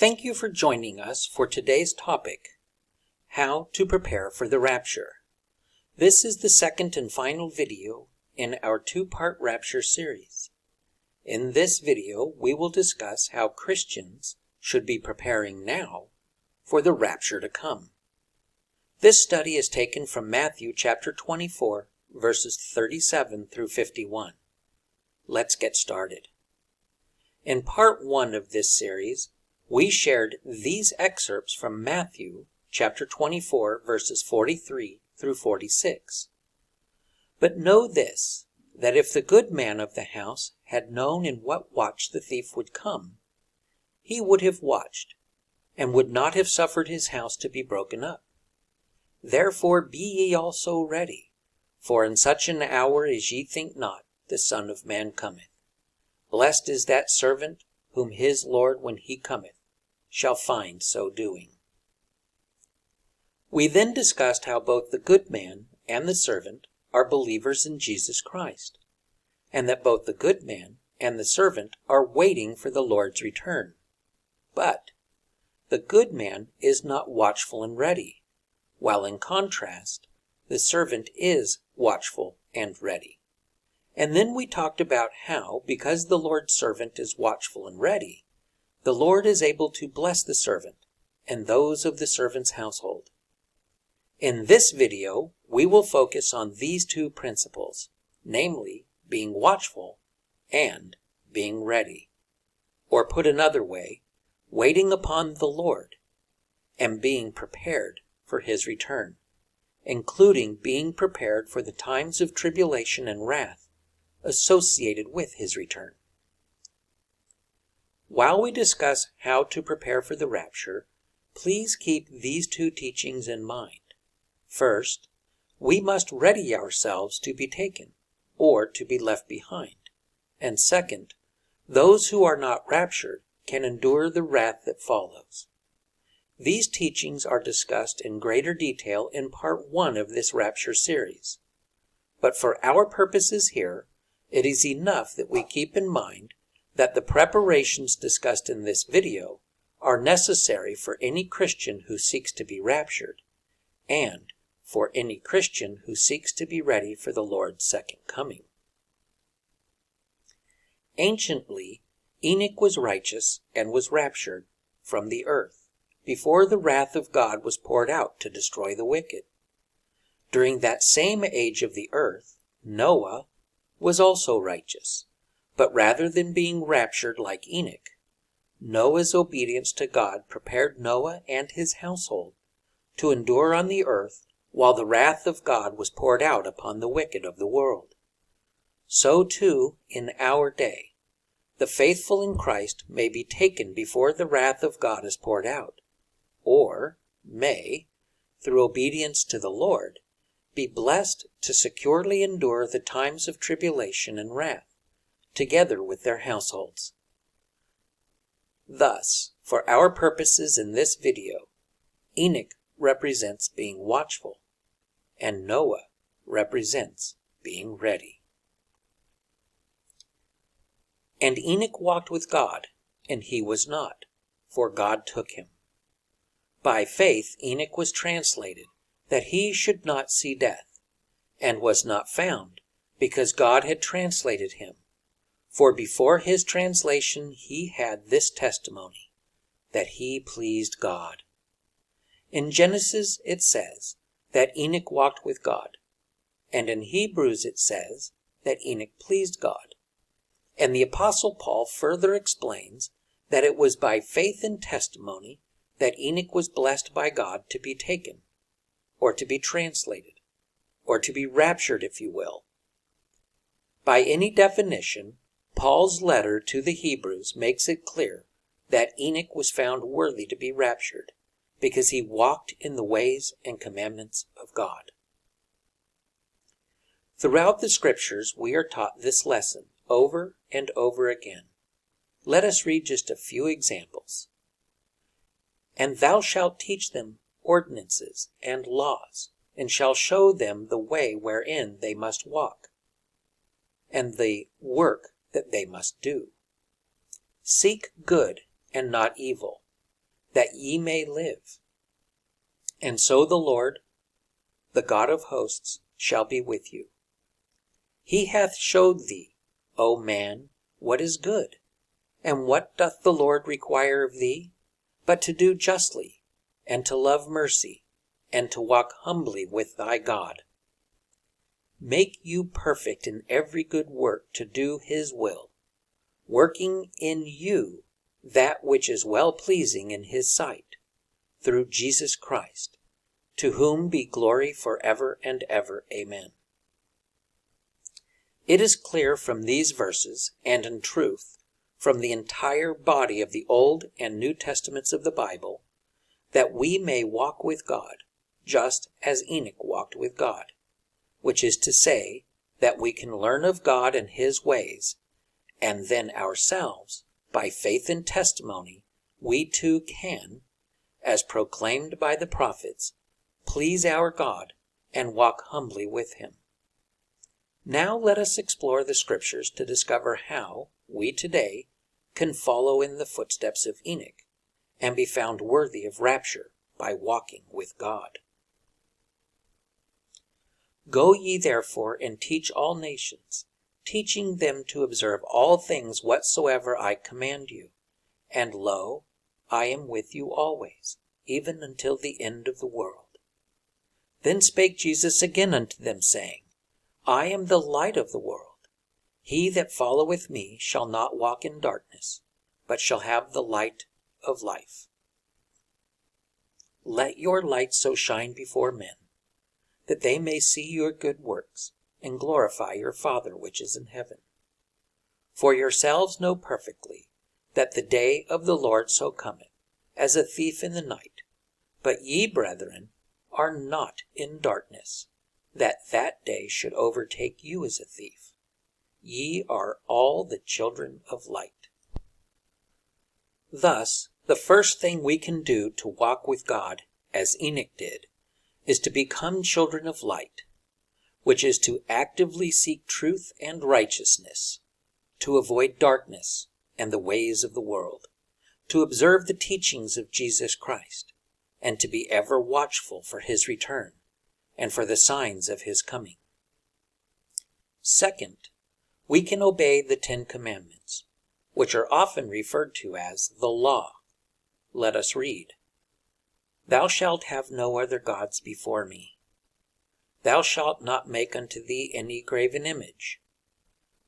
Thank you for joining us for today's topic, How to Prepare for the Rapture. This is the second and final video in our two-part Rapture series. In this video, we will discuss how Christians should be preparing now for the rapture to come. This study is taken from Matthew chapter 24, verses 37 through 51. Let's get started. In part 1 of this series, we shared these excerpts from Matthew chapter 24, verses 43 through 46. But know this, that if the good man of the house had known in what watch the thief would come, he would have watched, and would not have suffered his house to be broken up. Therefore be ye also ready, for in such an hour as ye think not, the Son of Man cometh. Blessed is that servant whom his Lord, when he cometh, shall find so doing. We then discussed how both the good man and the servant are believers in Jesus Christ, and that both the good man and the servant are waiting for the Lord's return. But the good man is not watchful and ready, while in contrast, the servant is watchful and ready. And then we talked about how, because the Lord's servant is watchful and ready, the Lord is able to bless the servant and those of the servant's household. In this video, we will focus on these two principles, namely, being watchful and being ready. Or put another way, waiting upon the Lord and being prepared for his return, including being prepared for the times of tribulation and wrath associated with his return. While we discuss how to prepare for the rapture, please keep these two teachings in mind. First, we must ready ourselves to be taken, or to be left behind. And second, those who are not raptured can endure the wrath that follows. These teachings are discussed in greater detail in part 1 of this rapture series. But for our purposes here, it is enough that we keep in mind that the preparations discussed in this video are necessary for any Christian who seeks to be raptured, and for any Christian who seeks to be ready for the Lord's second coming. Anciently, Enoch was righteous and was raptured from the earth before the wrath of God was poured out to destroy the wicked. During that same age of the earth, Noah was also righteous, but rather than being raptured like Enoch, Noah's obedience to God prepared Noah and his household to endure on the earth while the wrath of God was poured out upon the wicked of the world. So too, in our day, the faithful in Christ may be taken before the wrath of God is poured out, or may, through obedience to the Lord, be blessed to securely endure the times of tribulation and wrath, together with their households. Thus, for our purposes in this video, Enoch represents being watchful, and Noah represents being ready. And Enoch walked with God, and he was not, for God took him. By faith Enoch was translated, that he should not see death, and was not found, because God had translated him. For before his translation he had this testimony, that he pleased God. In Genesis it says that Enoch walked with God, and in Hebrews it says that Enoch pleased God. And the Apostle Paul further explains that it was by faith and testimony that Enoch was blessed by God to be taken, or to be translated, or to be raptured, if you will. By any definition, Paul's letter to the Hebrews makes it clear that Enoch was found worthy to be raptured, because he walked in the ways and commandments of God. Throughout the Scriptures, we are taught this lesson over and over again. Let us read just a few examples. And thou shalt teach them ordinances and laws, and shall show them the way wherein they must walk, and the work that they must do. Seek good and not evil, that ye may live. And so the Lord, the God of hosts, shall be with you. He hath showed thee, O man, what is good. And what doth the Lord require of thee? But to do justly, and to love mercy, and to walk humbly with thy God. Make you perfect in every good work to do his will, working in you that which is well-pleasing in his sight, through Jesus Christ, to whom be glory forever and ever. Amen. It is clear from these verses, and in truth, from the entire body of the Old and New Testaments of the Bible, that we may walk with God, just as Enoch walked with God, which is to say, that we can learn of God and his ways, and then ourselves, by faith and testimony, we too can, as proclaimed by the prophets, please our God and walk humbly with him. Now let us explore the scriptures to discover how we today can follow in the footsteps of Enoch and be found worthy of rapture by walking with God. Go ye therefore and teach all nations, teaching them to observe all things whatsoever I command you. And lo, I am with you always, even until the end of the world. Then spake Jesus again unto them, saying, I am the light of the world. He that followeth me shall not walk in darkness, but shall have the light of life. Let your light so shine before men, that they may see your good works, and glorify your Father which is in heaven. For yourselves know perfectly that the day of the Lord so cometh, as a thief in the night. But ye, brethren, are not in darkness, that that day should overtake you as a thief. Ye are all the children of light. Thus, the first thing we can do to walk with God, as Enoch did, is to become children of light, which is to actively seek truth and righteousness, to avoid darkness and the ways of the world, to observe the teachings of Jesus Christ, and to be ever watchful for his return and for the signs of his coming. Second, we can obey the 10 Commandments, which are often referred to as the law. Let us read. Thou shalt have no other gods before me. Thou shalt not make unto thee any graven image.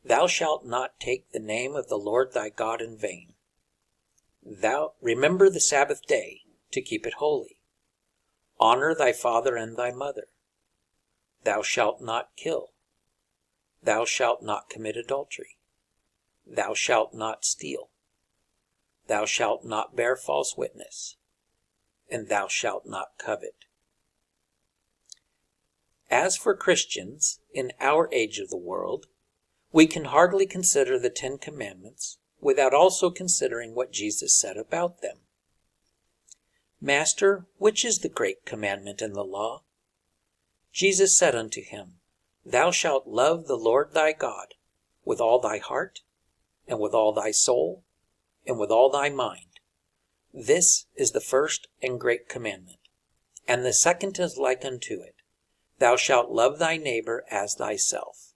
Thou shalt not take the name of the Lord thy God in vain. Thou remember the Sabbath day to keep it holy. Honor thy father and thy mother. Thou shalt not kill. Thou shalt not commit adultery. Thou shalt not steal. Thou shalt not bear false witness. And thou shalt not covet. As for Christians, in our age of the world, we can hardly consider the 10 Commandments without also considering what Jesus said about them. Master, which is the great commandment in the law? Jesus said unto him, Thou shalt love the Lord thy God with all thy heart, and with all thy soul, and with all thy mind. This is the first and great commandment. And the second is like unto it, Thou shalt love thy neighbor as thyself.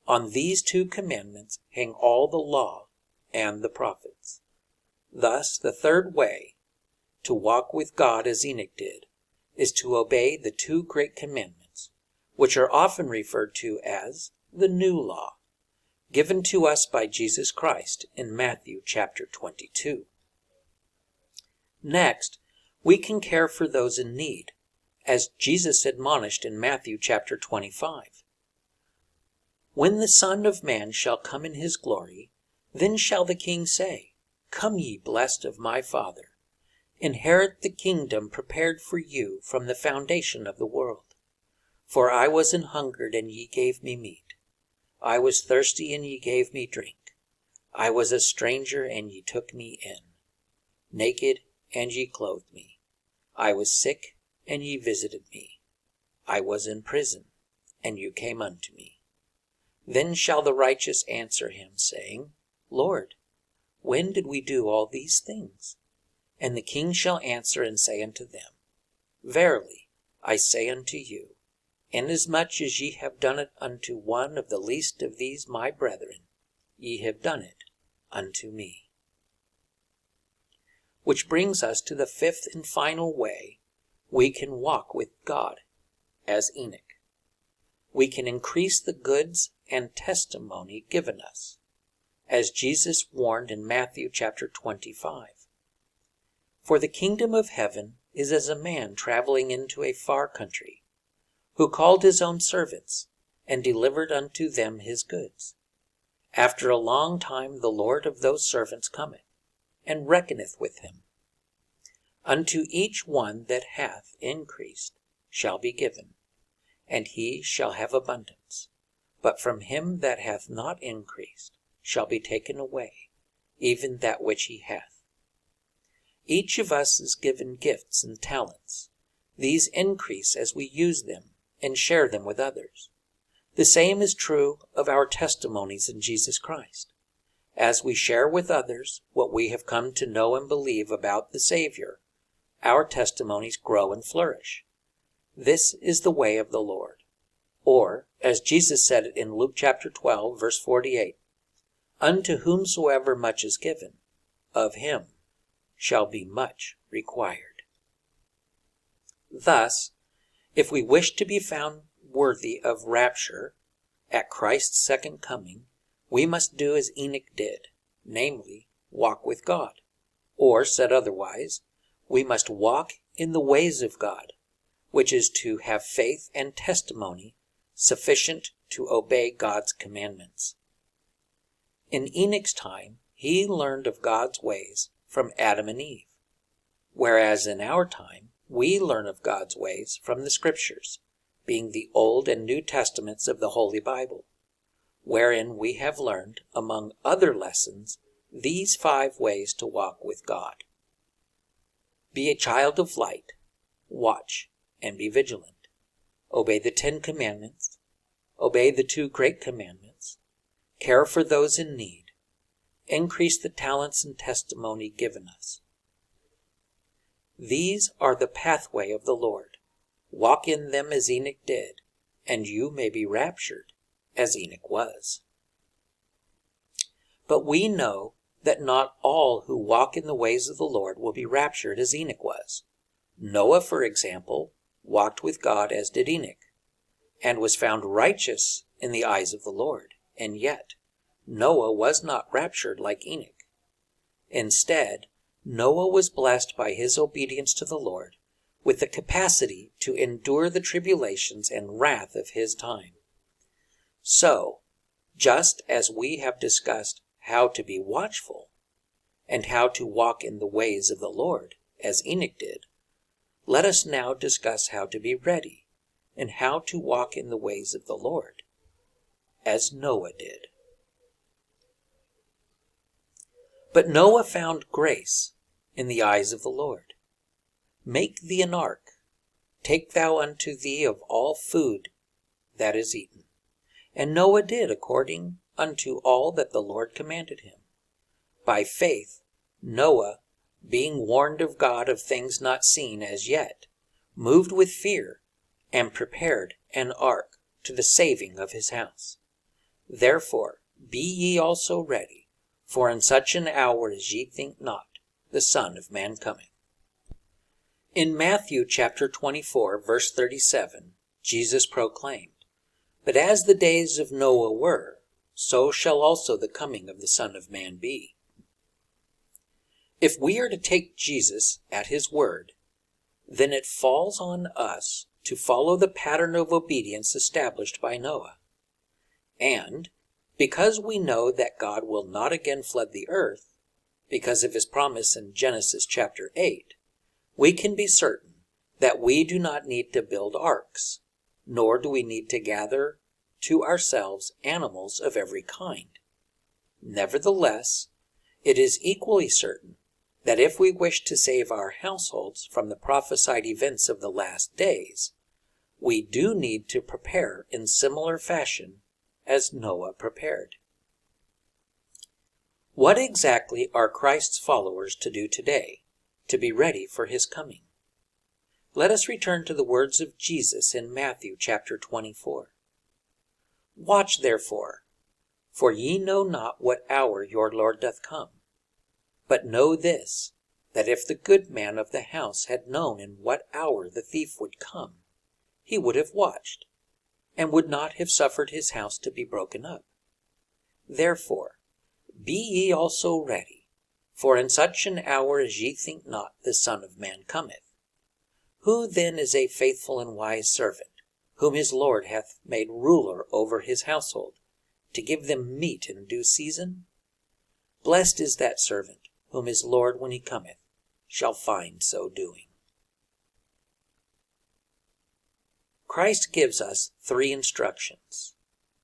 On these 2 commandments hang all the law and the prophets. Thus, the third way to walk with God as Enoch did is to obey the 2 great commandments, which are often referred to as the new law, given to us by Jesus Christ in Matthew chapter 22. Next, we can care for those in need, as Jesus admonished in Matthew chapter 25. When the Son of Man shall come in his glory, then shall the King say, Come ye blessed of my Father, inherit the kingdom prepared for you from the foundation of the world. For I was an hungered, and ye gave me meat. I was thirsty, and ye gave me drink. I was a stranger, and ye took me in. Naked, and ye clothed me. I was sick, and ye visited me. I was in prison, and you came unto me. Then shall the righteous answer him, saying, Lord, when did we do all these things? And the king shall answer and say unto them, Verily I say unto you, inasmuch as ye have done it unto one of the least of these my brethren, ye have done it unto me. Which brings us to the fifth and final way we can walk with God as Enoch. We can increase the goods and testimony given us, as Jesus warned in Matthew chapter 25. For the kingdom of heaven is as a man traveling into a far country, who called his own servants, and delivered unto them his goods. After a long time the Lord of those servants cometh, and reckoneth with him. Unto each one that hath increased shall be given, and he shall have abundance. But from him that hath not increased shall be taken away, even that which he hath. Each of us is given gifts and talents. These increase as we use them and share them with others. The same is true of our testimonies in Jesus Christ. As we share with others what we have come to know and believe about the Savior, our testimonies grow and flourish. This is the way of the Lord. Or, as Jesus said it in Luke chapter 12, verse 48, Unto whomsoever much is given, of him shall be much required. Thus, if we wish to be found worthy of rapture at Christ's second coming, we must do as Enoch did, namely, walk with God. Or, said otherwise, we must walk in the ways of God, which is to have faith and testimony sufficient to obey God's commandments. In Enoch's time, he learned of God's ways from Adam and Eve, whereas in our time, we learn of God's ways from the Scriptures, being the Old and New Testaments of the Holy Bible, wherein we have learned, among other lessons, these 5 ways to walk with God. Be a child of light, watch, and be vigilant. Obey the 10 commandments, obey the 2 great commandments, care for those in need, increase the talents and testimony given us. These are the pathway of the Lord. Walk in them as Enoch did, and you may be raptured as Enoch was. But we know that not all who walk in the ways of the Lord will be raptured as Enoch was. Noah, for example, walked with God as did Enoch, and was found righteous in the eyes of the Lord, and yet Noah was not raptured like Enoch. Instead, Noah was blessed by his obedience to the Lord with the capacity to endure the tribulations and wrath of his time. So, just as we have discussed how to be watchful and how to walk in the ways of the Lord, as Enoch did, let us now discuss how to be ready and how to walk in the ways of the Lord, as Noah did. But Noah found grace in the eyes of the Lord. Make thee an ark, take thou unto thee of all food that is eaten. And Noah did according unto all that the Lord commanded him. By faith, Noah, being warned of God of things not seen as yet, moved with fear, and prepared an ark to the saving of his house. Therefore be ye also ready, for in such an hour as ye think not, the Son of Man cometh. In Matthew chapter 24, verse 37, Jesus proclaimed, But as the days of Noah were, so shall also the coming of the Son of Man be. If we are to take Jesus at his word, then it falls on us to follow the pattern of obedience established by Noah. And, because we know that God will not again flood the earth, because of his promise in Genesis chapter 8, we can be certain that we do not need to build arks, nor do we need to gather to ourselves animals of every kind. Nevertheless, it is equally certain that if we wish to save our households from the prophesied events of the last days, we do need to prepare in similar fashion as Noah prepared. What exactly are Christ's followers to do today to be ready for his coming. Let us return to the words of Jesus in Matthew chapter 24. Watch therefore, for ye know not what hour your Lord doth come. But know this, that if the good man of the house had known in what hour the thief would come, he would have watched, and would not have suffered his house to be broken up. Therefore, be ye also ready, for in such an hour as ye think not the Son of Man cometh. Who then is a faithful and wise servant, whom his Lord hath made ruler over his household, to give them meat in due season? Blessed is that servant, whom his Lord, when he cometh, shall find so doing. Christ gives us 3 instructions.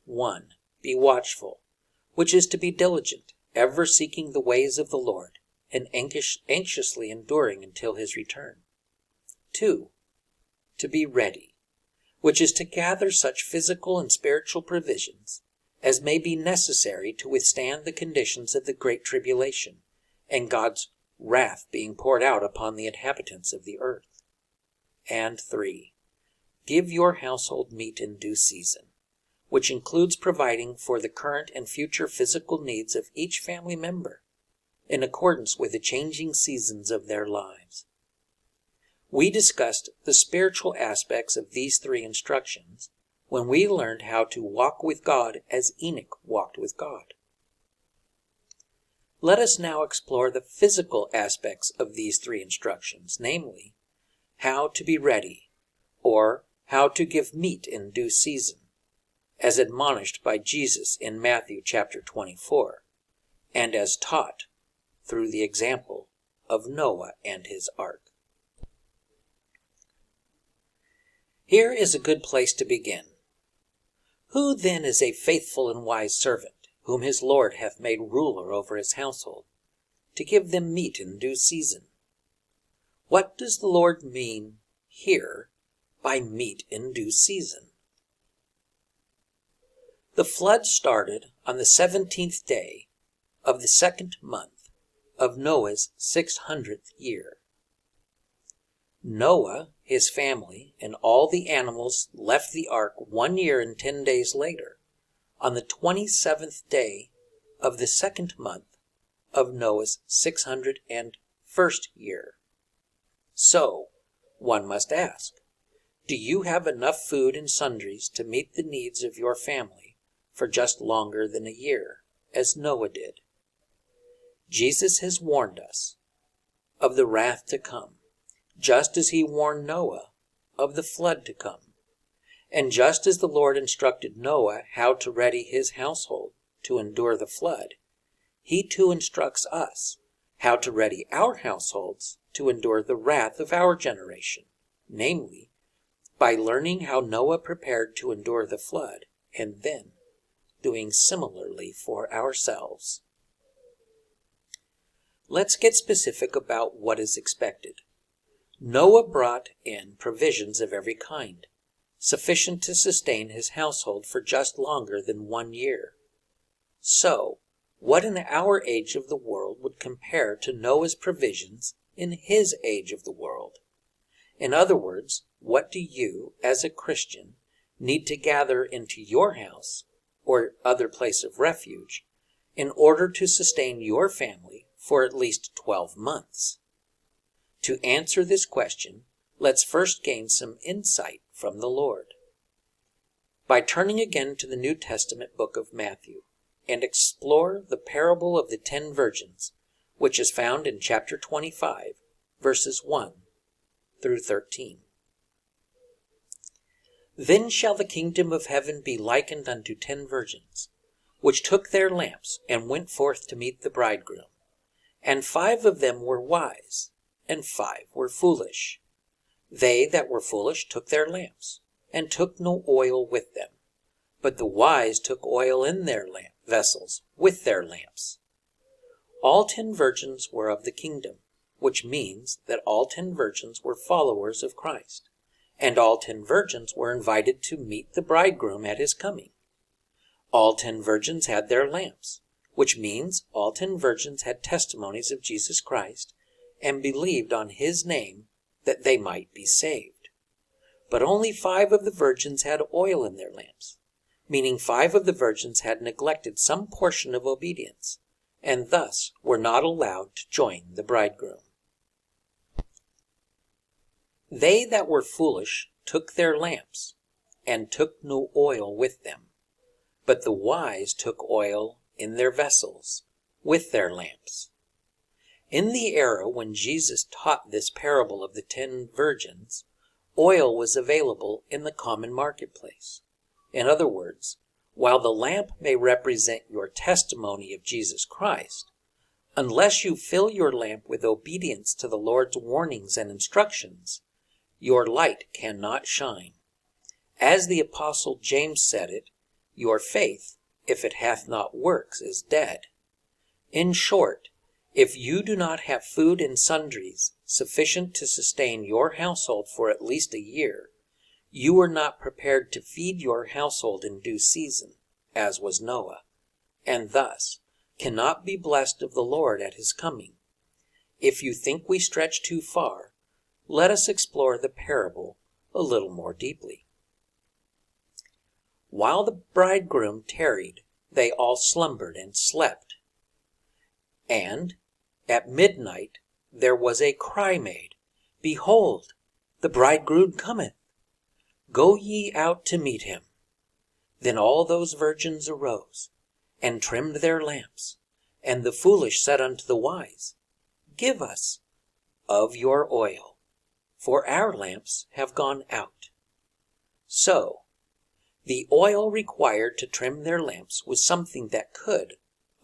1. Be watchful, which is to be diligent, ever seeking the ways of the Lord, and anxiously enduring until his return. 2. To be ready, which is to gather such physical and spiritual provisions as may be necessary to withstand the conditions of the Great Tribulation, and God's wrath being poured out upon the inhabitants of the earth. And 3. Give your household meat in due season, which includes providing for the current and future physical needs of each family member, in accordance with the changing seasons of their lives. We discussed the spiritual aspects of these 3 instructions when we learned how to walk with God as Enoch walked with God. Let us now explore the physical aspects of these 3 instructions, namely, how to be ready, or how to give meat in due season, as admonished by Jesus in Matthew chapter 24, and as taught through the example of Noah and his ark. Here is a good place to begin. Who then is a faithful and wise servant, whom his Lord hath made ruler over his household, to give them meat in due season? What does the Lord mean here by meat in due season? The flood started on the 17th day of the 2nd month of Noah's 600th year. Noah, his family, and all the animals left the ark 1 year and 10 days later, on the 27th day of the 2nd month of Noah's 601st year. So, one must ask, do you have enough food and sundries to meet the needs of your family for just longer than a year, as Noah did? Jesus has warned us of the wrath to come, just as he warned Noah of the flood to come. And just as the Lord instructed Noah how to ready his household to endure the flood, he too instructs us how to ready our households to endure the wrath of our generation, namely, by learning how Noah prepared to endure the flood, and then doing similarly for ourselves. Let's get specific about what is expected. Noah brought in provisions of every kind, sufficient to sustain his household for just longer than 1 year. So, what in our age of the world would compare to Noah's provisions in his age of the world? In other words, what do you, as a Christian, need to gather into your house or other place of refuge in order to sustain your family for at least 12 months? To answer this question, let's first gain some insight from the Lord. By turning again to the New Testament book of Matthew and explore the parable of the 10 virgins, which is found in chapter 25, verses 1 through 13. Then shall the kingdom of heaven be likened unto 10 virgins, which took their lamps and went forth to meet the bridegroom. And 5 of them were wise, and 5 were foolish. They that were foolish took their lamps, and took no oil with them. But the wise took oil in their vessels with their lamps. All 10 virgins were of the kingdom, which means that all 10 virgins were followers of Christ, and all 10 virgins were invited to meet the bridegroom at his coming. All 10 virgins had their lamps, which means all 10 virgins had testimonies of Jesus Christ, and believed on his name that they might be saved. But only 5 of the virgins had oil in their lamps, meaning 5 of the virgins had neglected some portion of obedience, and thus were not allowed to join the bridegroom. They that were foolish took their lamps, and took no oil with them. But the wise took oil in their vessels, with their lamps. In the era when Jesus taught this parable of the 10 virgins, oil was available in the common marketplace. In other words, while the lamp may represent your testimony of Jesus Christ, unless you fill your lamp with obedience to the Lord's warnings and instructions, your light cannot shine. As the Apostle James said it, your faith, if it hath not works, is dead. In short, if you do not have food and sundries sufficient to sustain your household for at least a year, you are not prepared to feed your household in due season, as was Noah, and thus cannot be blessed of the Lord at his coming. If you think we stretch too far, let us explore the parable a little more deeply. While the bridegroom tarried, they all slumbered and slept. And at midnight there was a cry made, Behold, the bridegroom cometh. Go ye out to meet him. Then all those virgins arose, and trimmed their lamps. And the foolish said unto the wise, Give us of your oil, for our lamps have gone out. So, the oil required to trim their lamps was something that could,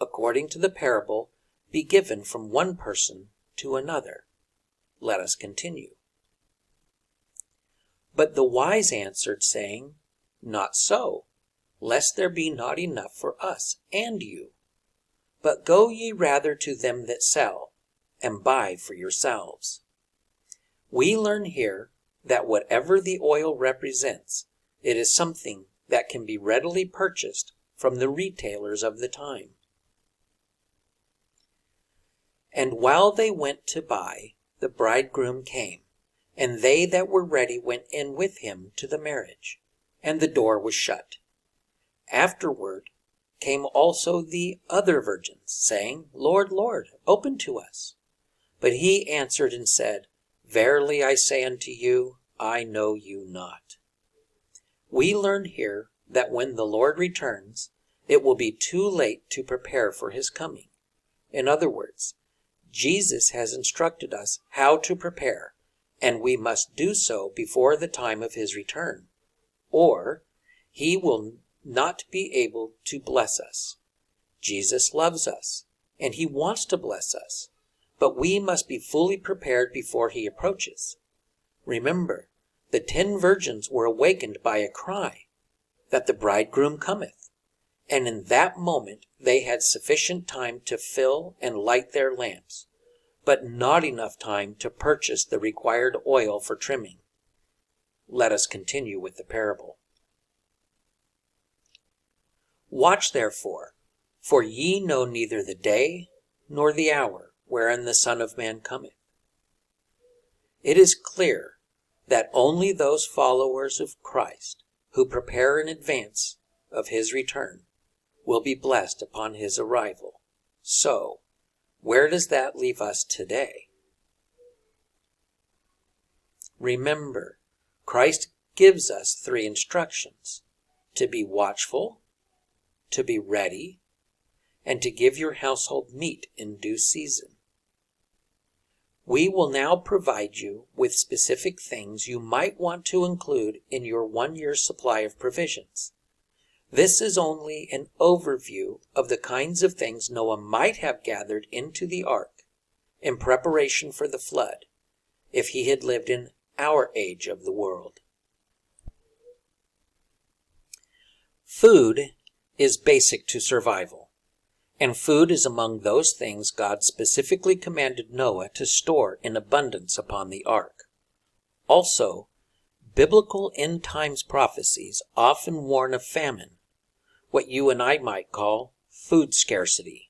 according to the parable, be given from one person to another. Let us continue. But the wise answered, saying, Not so, lest there be not enough for us and you. But go ye rather to them that sell, and buy for yourselves. We learn here that whatever the oil represents, it is something that can be readily purchased from the retailers of the time. And while they went to buy, the bridegroom came, and they that were ready went in with him to the marriage, and the door was shut. Afterward came also the other virgins, saying, Lord, Lord, open to us. But he answered and said, Verily I say unto you, I know you not. We learn here that when the Lord returns, it will be too late to prepare for his coming. In other words, Jesus has instructed us how to prepare, and we must do so before the time of his return, or he will not be able to bless us. Jesus loves us, and he wants to bless us, but we must be fully prepared before he approaches. Remember, the 10 virgins were awakened by a cry that the bridegroom cometh, and in that moment they had sufficient time to fill and light their lamps, but not enough time to purchase the required oil for trimming. Let us continue with the parable. Watch therefore, for ye know neither the day nor the hour wherein the Son of Man cometh. It is clear that only those followers of Christ who prepare in advance of his return will be blessed upon his arrival. So, where does that leave us today? Remember, Christ gives us 3 instructions: to be watchful, to be ready, and to give your household meat in due season. We will now provide you with specific things you might want to include in your 1-year supply of provisions. This is only an overview of the kinds of things Noah might have gathered into the ark in preparation for the flood if he had lived in our age of the world. Food is basic to survival, and food is among those things God specifically commanded Noah to store in abundance upon the ark. Also, biblical end times prophecies often warn of famine, what you and I might call food scarcity.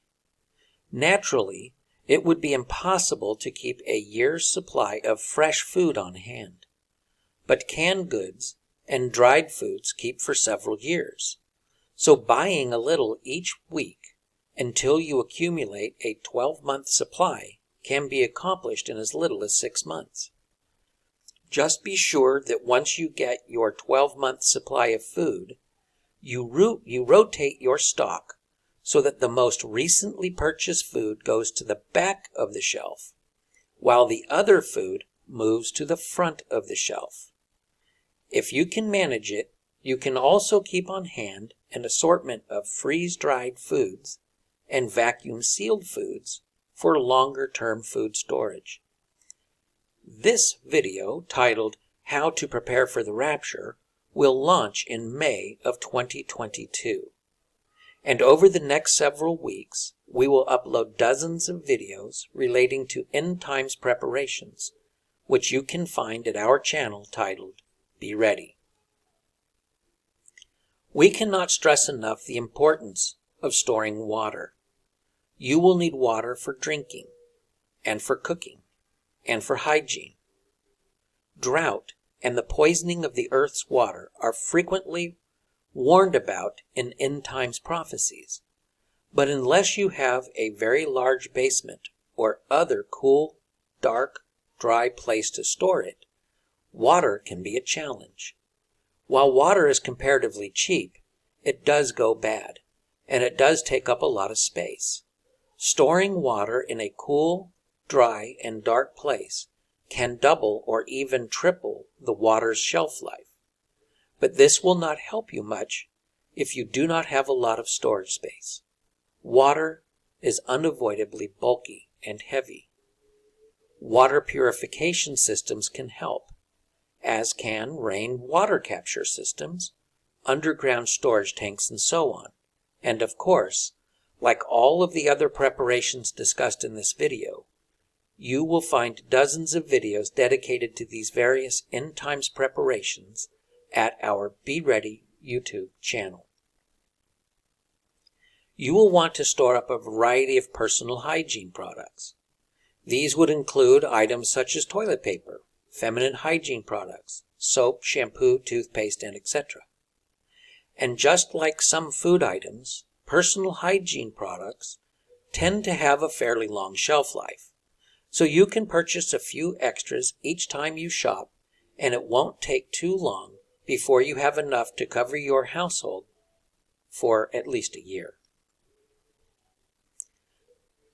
Naturally, It would be impossible to keep a year's supply of fresh food on hand. But canned goods and dried foods keep for several years. So buying a little each week until you accumulate a 12-month supply can be accomplished in as little as 6 months. Just be sure that once you get your 12-month supply of food, you rotate your stock so that the most recently purchased food goes to the back of the shelf, while the other food moves to the front of the shelf. If you can manage it, you can also keep on hand an assortment of freeze-dried foods and vacuum-sealed foods for longer-term food storage. This video, titled How to Prepare for the Rapture, will launch in May of 2022. And over the next several weeks, we will upload dozens of videos relating to end times preparations, which you can find at our channel titled Be Ready. We cannot stress enough the importance of storing water. You will need water for drinking, and for cooking, and for hygiene. Drought and the poisoning of the earth's water are frequently warned about in end times prophecies. But unless you have a very large basement or other cool, dark, dry place to store it, water can be a challenge. While water is comparatively cheap, it does go bad, and it does take up a lot of space. Storing water in a cool, dry, and dark place can double or even triple the water's shelf life. But this will not help you much if you do not have a lot of storage space. Water is unavoidably bulky and heavy. Water purification systems can help, as can rainwater capture systems, underground storage tanks, and so on. And of course, like all of the other preparations discussed in this video, you will find dozens of videos dedicated to these various end times preparations at our Be Ready YouTube channel. You will want to store up a variety of personal hygiene products. These would include items such as toilet paper, feminine hygiene products, soap, shampoo, toothpaste, and etc. And just like some food items, personal hygiene products tend to have a fairly long shelf life. So you can purchase a few extras each time you shop, and it won't take too long before you have enough to cover your household for at least a year.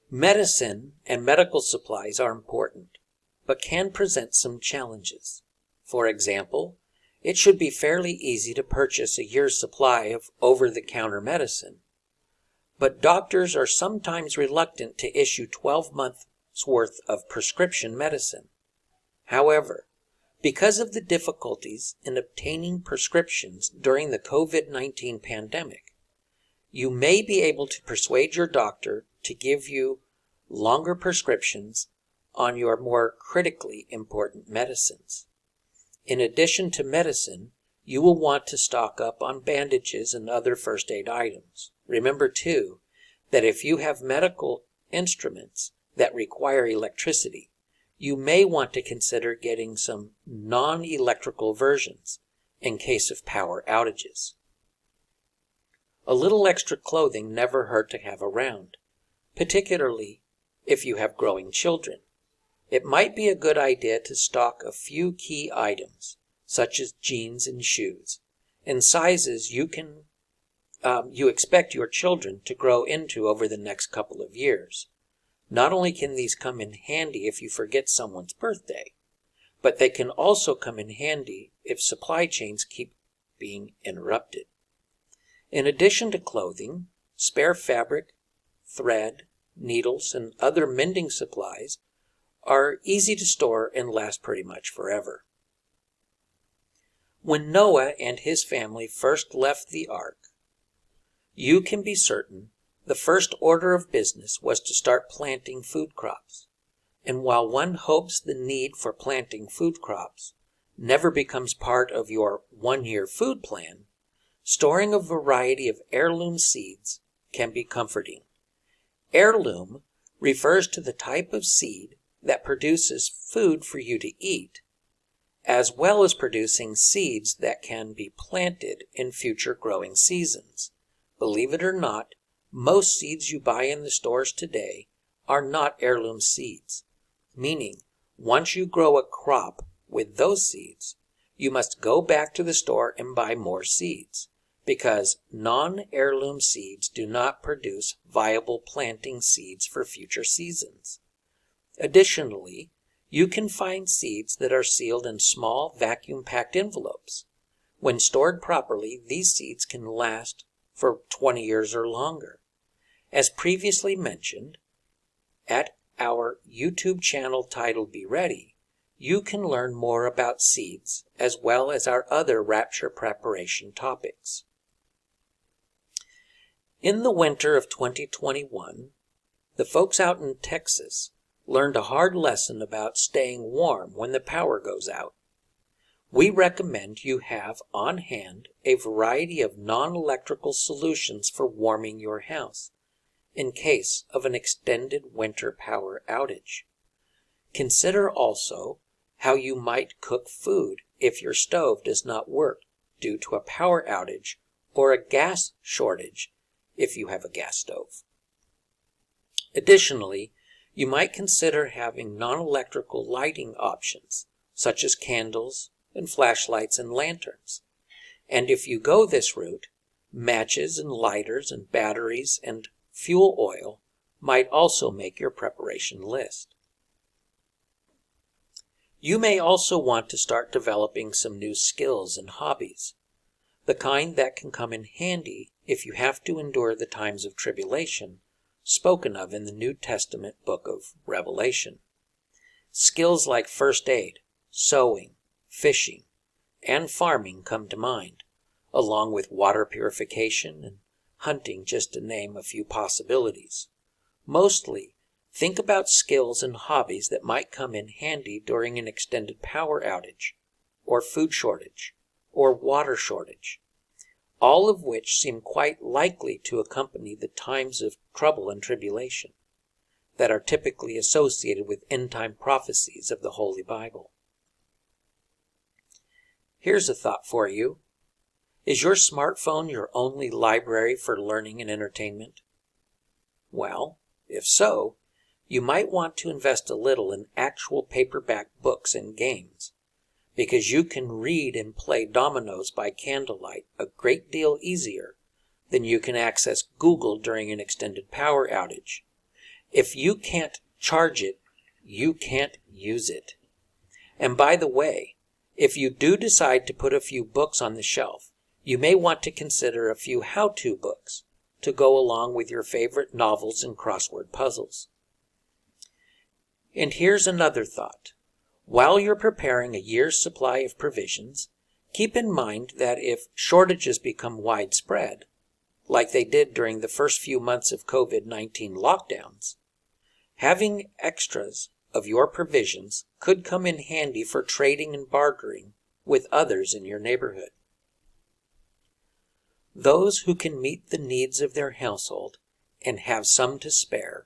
Medicine and medical supplies are important, but can present some challenges. For example, it should be fairly easy to purchase a year's supply of over-the-counter medicine, but doctors are sometimes reluctant to issue 12 months worth of prescription medicine. However, because of the difficulties in obtaining prescriptions during the COVID-19 pandemic, you may be able to persuade your doctor to give you longer prescriptions on your more critically important medicines. In addition to medicine, you will want to stock up on bandages and other first aid items. Remember, too, that if you have medical instruments that require electricity, you may want to consider getting some non-electrical versions in case of power outages. A little extra clothing never hurt to have around, particularly if you have growing children. It might be a good idea to stock a few key items, such as jeans and shoes, in sizes you expect your children to grow into over the next couple of years. Not only can these come in handy if you forget someone's birthday, but they can also come in handy if supply chains keep being interrupted. In addition to clothing, spare fabric, thread, needles, and other mending supplies are easy to store and last pretty much forever. When Noah and his family first left the ark, you can be certain the first order of business was to start planting food crops. And while one hopes the need for planting food crops never becomes part of your one-year food plan, storing a variety of heirloom seeds can be comforting. Heirloom refers to the type of seed that produces food for you to eat, as well as producing seeds that can be planted in future growing seasons. Believe it or not, most seeds you buy in the stores today are not heirloom seeds, meaning once you grow a crop with those seeds, you must go back to the store and buy more seeds, because non-heirloom seeds do not produce viable planting seeds for future seasons. Additionally, you can find seeds that are sealed in small vacuum-packed envelopes. When stored properly, these seeds can last for 20 years or longer. As previously mentioned, at our YouTube channel titled Be Ready, you can learn more about seeds as well as our other rapture preparation topics. In the winter of 2021, the folks out in Texas learned a hard lesson about staying warm when the power goes out. We recommend you have on hand a variety of non-electrical solutions for warming your house in case of an extended winter power outage. Consider also how you might cook food if your stove does not work due to a power outage or a gas shortage if you have a gas stove. Additionally, you might consider having non-electrical lighting options, such as candles and flashlights and lanterns. And if you go this route, matches and lighters and batteries and fuel oil might also make your preparation list. You may also want to start developing some new skills and hobbies, the kind that can come in handy if you have to endure the times of tribulation spoken of in the New Testament book of Revelation. Skills like first aid, sewing, fishing, and farming come to mind, along with water purification and hunting, just to name a few possibilities. Mostly, think about skills and hobbies that might come in handy during an extended power outage, or food shortage, or water shortage, all of which seem quite likely to accompany the times of trouble and tribulation that are typically associated with end-time prophecies of the Holy Bible. Here's a thought for you. Is your smartphone your only library for learning and entertainment? Well, if so, you might want to invest a little in actual paperback books and games, because you can read and play dominoes by candlelight a great deal easier than you can access Google during an extended power outage. If you can't charge it, you can't use it. And by the way, if you do decide to put a few books on the shelf, you may want to consider a few how-to books to go along with your favorite novels and crossword puzzles. And here's another thought. While you're preparing a year's supply of provisions, keep in mind that if shortages become widespread, like they did during the first few months of COVID-19 lockdowns, having extras of your provisions could come in handy for trading and bartering with others in your neighborhood. Those who can meet the needs of their household and have some to spare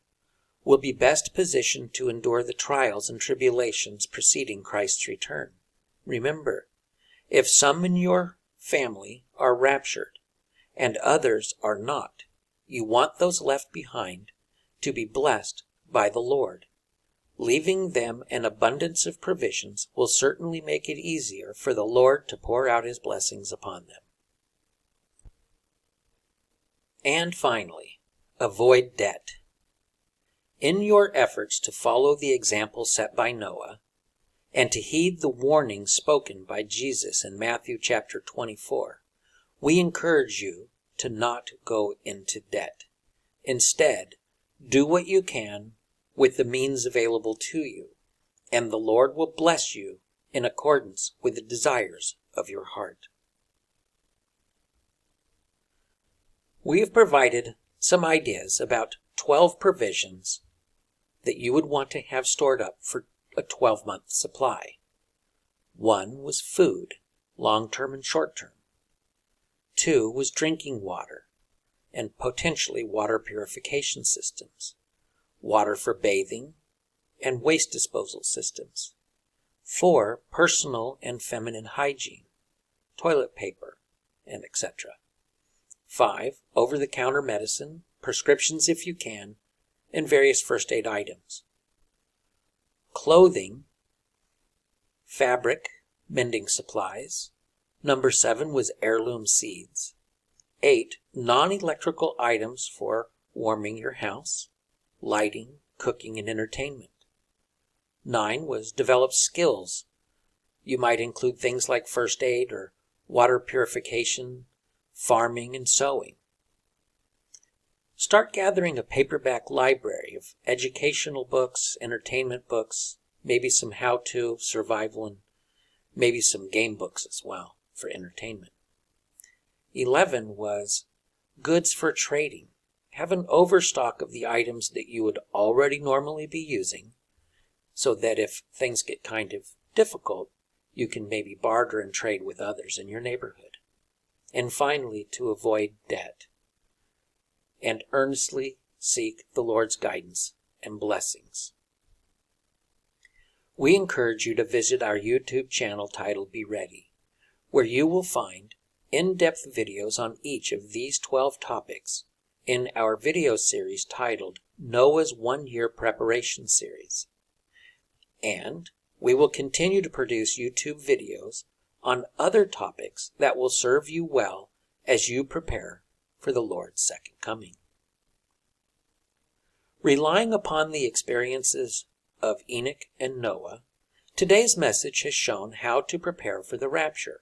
will be best positioned to endure the trials and tribulations preceding Christ's return. Remember, if some in your family are raptured and others are not, you want those left behind to be blessed by the Lord. Leaving them an abundance of provisions will certainly make it easier for the Lord to pour out His blessings upon them. And finally, avoid debt. In your efforts to follow the example set by Noah, and to heed the warning spoken by Jesus in Matthew chapter 24, we encourage you to not go into debt. Instead, do what you can with the means available to you, and the Lord will bless you in accordance with the desires of your heart. We have provided some ideas about 12 provisions that you would want to have stored up for a 12-month supply. One was food, long-term and short-term. 2 was drinking water and potentially water purification systems. water for bathing, and waste disposal systems. 4. Personal and feminine hygiene, toilet paper, and etc. 5. Over-the-counter medicine, prescriptions if you can, and various first aid items. Clothing, fabric, mending supplies. Number 7 was heirloom seeds. 8. Non-electrical items for warming your house, lighting, cooking, and entertainment. 9 was develop skills. You might include things like first aid or water purification, farming, and sewing. Start gathering a paperback library of educational books, entertainment books, maybe some how-to, survival, and maybe some game books as well for entertainment. 11 was goods for trading. Have an overstock of the items that you would already normally be using, so that if things get kind of difficult, you can maybe barter and trade with others in your neighborhood. And finally, to avoid debt, and earnestly seek the Lord's guidance and blessings. We encourage you to visit our YouTube channel titled Be Ready, where you will find in-depth videos on each of these 12 topics in our video series titled Noah's 1-Year Preparation Series. And we will continue to produce YouTube videos on other topics that will serve you well as you prepare for the Lord's second coming. Relying upon the experiences of Enoch and Noah, today's message has shown how to prepare for the rapture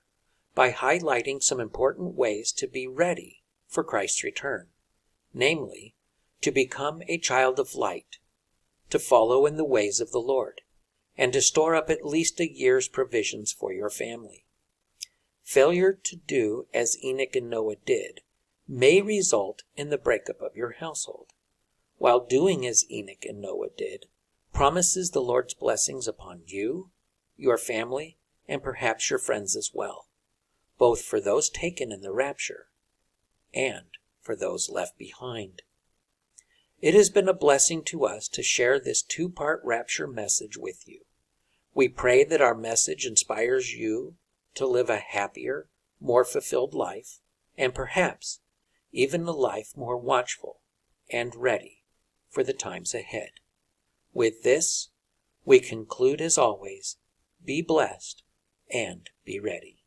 by highlighting some important ways to be ready for Christ's return, namely, to become a child of light, to follow in the ways of the Lord, and to store up at least a year's provisions for your family. Failure to do as Enoch and Noah did may result in the breakup of your household, while doing as Enoch and Noah did promises the Lord's blessings upon you, your family, and perhaps your friends as well, both for those taken in the rapture and for those left behind. It has been a blessing to us to share this 2-part rapture message with you. We pray that our message inspires you to live a happier, more fulfilled life, and perhaps even a life more watchful and ready for the times ahead. With this, we conclude as always, be blessed and be ready.